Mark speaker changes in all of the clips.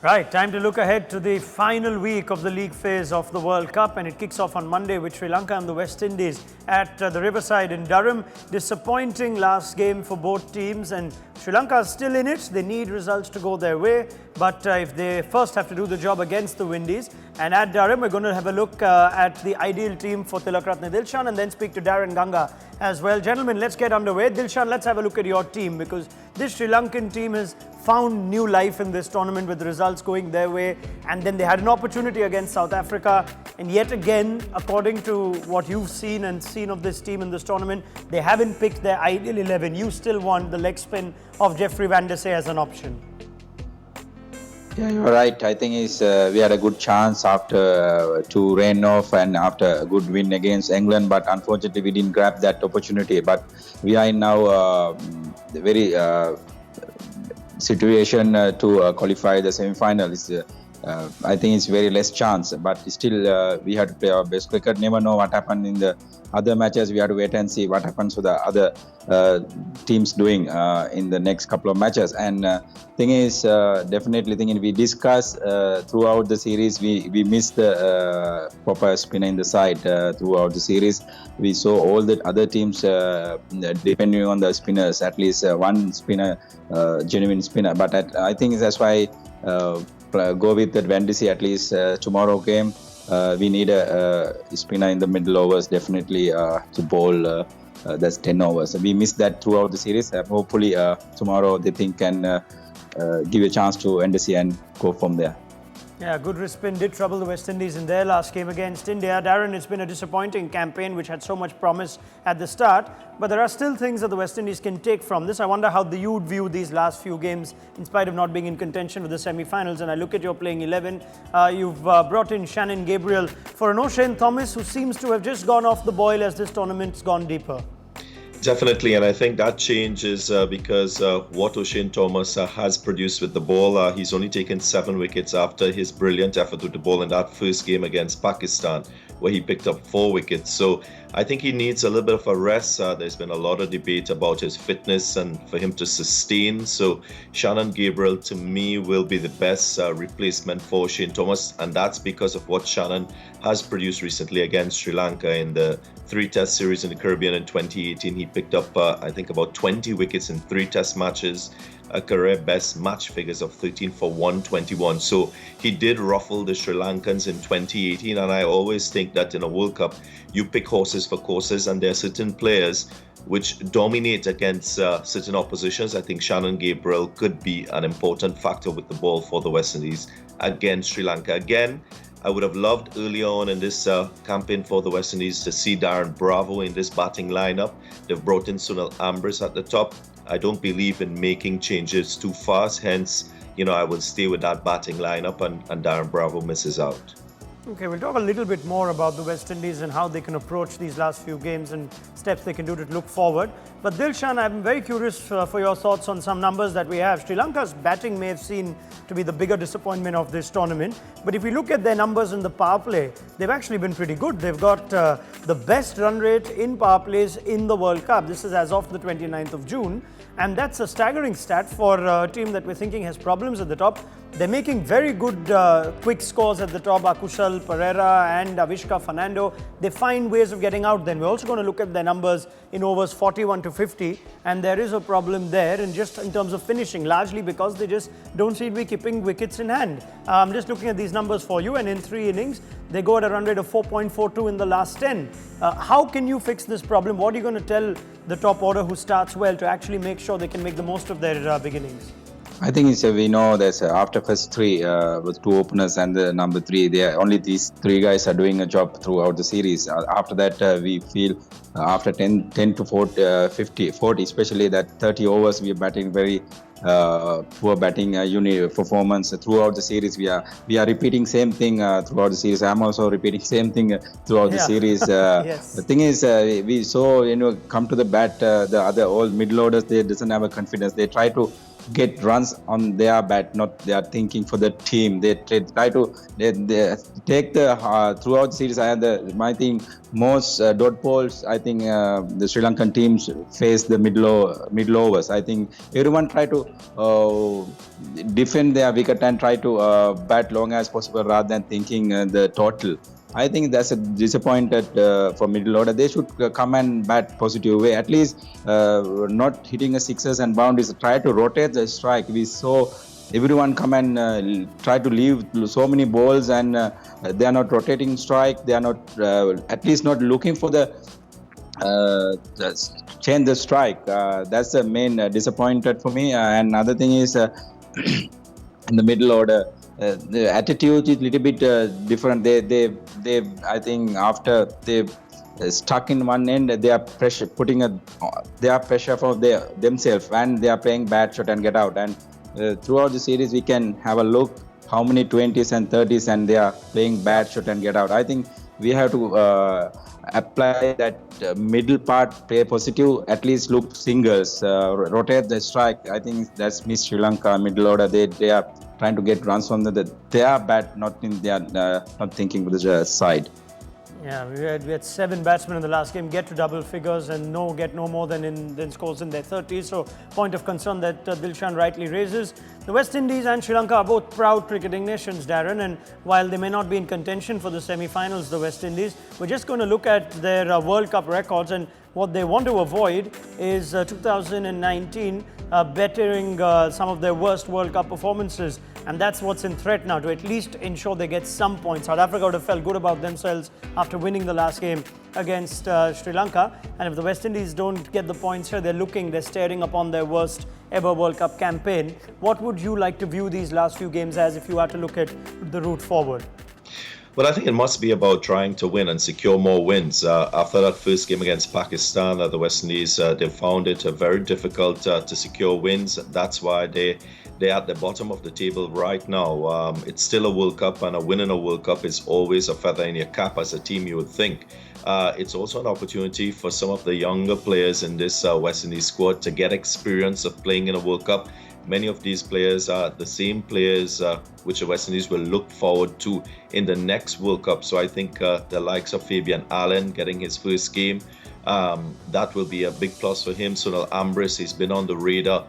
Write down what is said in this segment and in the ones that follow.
Speaker 1: Right, time to look ahead to the final week of the league phase of the World Cup, and it kicks off on Monday with Sri Lanka and the West Indies at the Riverside in Durham. Disappointing last game for both teams, and Sri Lanka is still in it. They need results to go their way, but if they first have to do the job against the Windies. And at Durham, we're going to have a look at the ideal team for Tilakratne Dilshan and then speak to Daren Ganga as well. Gentlemen, let's get underway. Dilshan, let's have a look at your team, because this Sri Lankan team has found new life in this tournament with the results going their way, and then they had an opportunity against South Africa, and yet again, according to what you've seen of this team in this tournament, they haven't picked their ideal 11. You still want the leg spin of Jeffrey van der Sey as an option.
Speaker 2: Yeah, you're right. I think we had a good chance after two rain off and after a good win against England, but unfortunately we didn't grab that opportunity. But we are in now very situation to qualify the semi-final. I think it's very less chance, but still we have to play our best cricket. Never know what happened in the other matches. We have to wait and see what happens to the other teams doing in the next couple of matches. And thing is, definitely thinking we discuss throughout the series. We missed the proper spinner in the side throughout the series. We saw all the other teams depending on the spinners, at least one spinner, genuine spinner. But I think that's why. Go with that Van der Sey at least tomorrow game. We need a spinner in the middle overs definitely to bowl. That's 10 overs. We missed that throughout the series. Hopefully tomorrow they think can give a chance to Van der Sey and go from there.
Speaker 1: Yeah, good wrist spin did trouble the West Indies in their last game against India. Darren, it's been a disappointing campaign which had so much promise at the start, but there are still things that the West Indies can take from this. I wonder how you would view these last few games in spite of not being in contention with the semi-finals. And I look at your playing 11. You've brought in Shannon Gabriel for an O'Shane Thomas who seems to have just gone off the boil as this tournament's gone deeper.
Speaker 3: Definitely, and I think that change is because what O'Shane Thomas has produced with the ball. He's only taken 7 wickets after his brilliant effort with the ball in that first game against Pakistan, where he picked up 4 wickets. So I think he needs a little bit of a rest. There's been a lot of debate about his fitness and for him to sustain. So Shannon Gabriel, to me, will be the best replacement for O'Shane Thomas, and that's because of what Shannon has produced recently against Sri Lanka in the 3-test series in the Caribbean in 2018. He picked up, I think, about 20 wickets in 3 test matches, a career best match figures of 13 for 121. So he did ruffle the Sri Lankans in 2018, and I always think that in a World Cup, you pick horses for courses, and there are certain players which dominate against certain oppositions. I think Shannon Gabriel could be an important factor with the ball for the West Indies against Sri Lanka. Again, I would have loved earlier on in this campaign for the West Indies to see Darren Bravo in this batting lineup. They've brought in Sunil Ambrose at the top. I don't believe in making changes too fast. Hence, I will stay with that batting lineup and Darren Bravo misses out.
Speaker 1: Okay, we'll talk a little bit more about the West Indies and how they can approach these last few games and steps they can do to look forward. But Dilshan, I'm very curious for your thoughts on some numbers that we have. Sri Lanka's batting may have seen to be the bigger disappointment of this tournament. But if we look at their numbers in the power play, they've actually been pretty good. They've got the best run rate in power plays in the World Cup. This is as of the 29th of June. And that's a staggering stat for a team that we're thinking has problems at the top. They're making very good quick scores at the top. Akushal Pereira and Avishka Fernando, they find ways of getting out. Then we're also going to look at their numbers in overs 41 to 50, and there is a problem there, and just in terms of finishing, largely because they just don't seem to be keeping wickets in hand. I'm just looking at these numbers for you, and in 3 innings, they go at a run rate of 4.42 in the last 10. How can you fix this problem? What are you going to tell the top order who starts well to actually make sure they can make the most of their beginnings?
Speaker 2: I think we know that after first 3 with 2 openers and the number 3, only these 3 guys are doing a job throughout the series. After that, we feel after 10 to 40, especially that 30 overs, we are batting very poor batting unit performance throughout the series. We are repeating same thing throughout the series. I'm also repeating same thing throughout the series.
Speaker 1: Yes.
Speaker 2: The thing is, we saw come to the bat, the other all middle orders, they doesn't have a confidence. They try to get runs on their bat, not they are thinking for the team. They try to they take the throughout the series. My thing most dot balls. I think the Sri Lankan teams face the middle overs. I think everyone try to defend their wicket and try to bat long as possible rather than thinking the total. I think that's a disappointed for middle order. They should come and bat positive way. At least not hitting a sixes and boundaries. Try to rotate the strike. We saw everyone come and try to leave so many balls, and they are not rotating strike. They are not at least not looking for the change the strike. That's the main disappointed for me. And another thing is in the middle order. The attitude is a little bit different. They I think after they stuck in one end, they are pressure for themselves, and they are playing bad shot and get out. And throughout the series, we can have a look how many 20s and 30s, and they are playing bad shot and get out. I think we have to apply that middle part, play positive, at least look singles, rotate the strike. I think that's Miss Sri Lanka middle order. They are trying to get runs from they are bad, not thinking with the side.
Speaker 1: Yeah, we had 7 batsmen in the last game get to double figures and get no more than scores in their 30s. So point of concern that Dilshan rightly raises. The West Indies and Sri Lanka are both proud cricketing nations, Darren, and while they may not be in contention for the semi-finals, the West Indies, we're just going to look at their World Cup records, and what they want to avoid is 2019 bettering some of their worst World Cup performances. And that's what's in threat now, to at least ensure they get some points. South Africa would have felt good about themselves after winning the last game against Sri Lanka. And if the West Indies don't get the points here, they're staring upon their worst ever World Cup campaign. What would you like to view these last few games as if you had to look at the route forward?
Speaker 3: Well, I think it must be about trying to win and secure more wins. After that first game against Pakistan, the West Indies, they found it very difficult to secure wins. That's why they're at the bottom of the table right now. It's still a World Cup, and a win in a World Cup is always a feather in your cap as a team, you would think. It's also an opportunity for some of the younger players in this West Indies squad to get experience of playing in a World Cup. Many of these players are the same players which the West Indies will look forward to in the next World Cup. So I think the likes of Fabian Allen getting his first game, that will be a big plus for him. Sunil Ambrose, he's been on the radar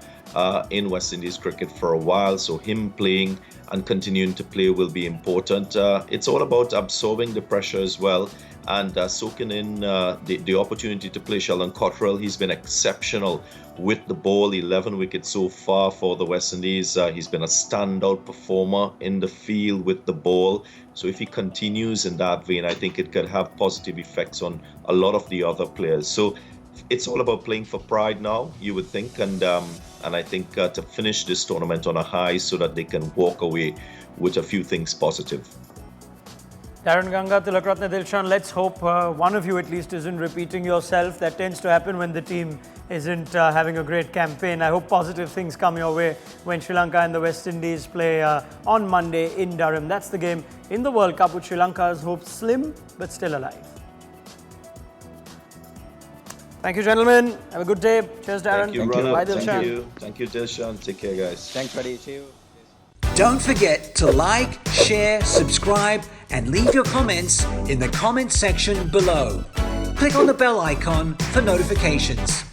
Speaker 3: in West Indies cricket for a while, so him playing and continuing to play will be important. It's all about absorbing the pressure as well, and soaking in the opportunity to play. Sheldon Cottrell, he's been exceptional with the ball, 11 wickets so far for the West Indies. He's been a standout performer in the field with the ball. So if he continues in that vein, I think it could have positive effects on a lot of the other players. So it's all about playing for pride now, you would think, and I think to finish this tournament on a high so that they can walk away with a few things positive.
Speaker 1: Daren Ganga, Tilakratne, Dilshan, let's hope one of you at least isn't repeating yourself. That tends to happen when the team isn't having a great campaign. I hope positive things come your way when Sri Lanka and the West Indies play on Monday in Durham. That's the game in the World Cup with Sri Lanka's hopes slim but still alive. Thank you, gentlemen. Have a good day. Cheers, Darren.
Speaker 3: Thank you, brother.
Speaker 1: Bye, Dilshan.
Speaker 3: Thank you, Dilshan. Take care, guys.
Speaker 2: Thanks, buddy. Cheers.
Speaker 4: Don't forget to like, share, subscribe, and leave your comments in the comment section below. Click on the bell icon for notifications.